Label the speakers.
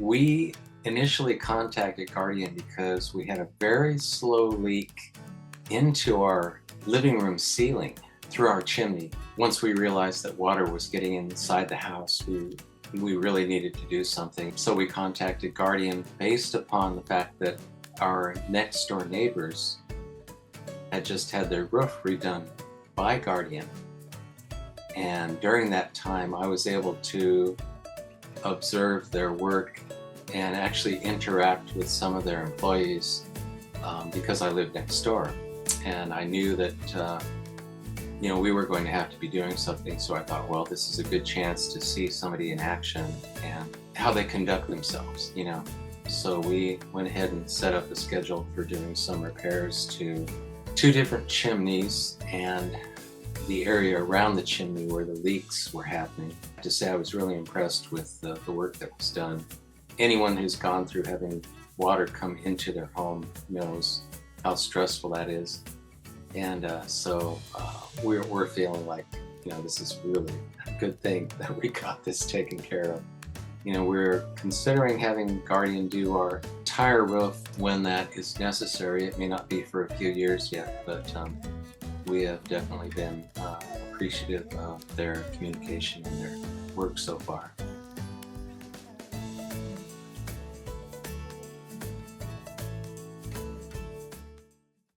Speaker 1: We initially contacted Guardian because we had a very slow leak into our living room ceiling through our chimney. Once we realized that water was getting inside the house, we really needed to do something. So we contacted Guardian based upon the fact that our next door neighbors had just had their roof redone by Guardian. And during that time, I was able to observe their work and actually interact with some of their employees because I lived next door. And I knew that we were going to have to be doing something, so I thought, well, this is a good chance to see somebody in action and how they conduct themselves, So we went ahead and set up a schedule for doing some repairs to 2 different chimneys and the area around the chimney where the leaks were happening. To say I was really impressed with the work that was done. Anyone who's gone through having water come into their home knows how stressful that is. And so we're feeling like, this is really a good thing that we got this taken care of. We're considering having Guardian do our entire roof when that is necessary. It may not be for a few years yet, but we have definitely been appreciative of their communication and their work so far.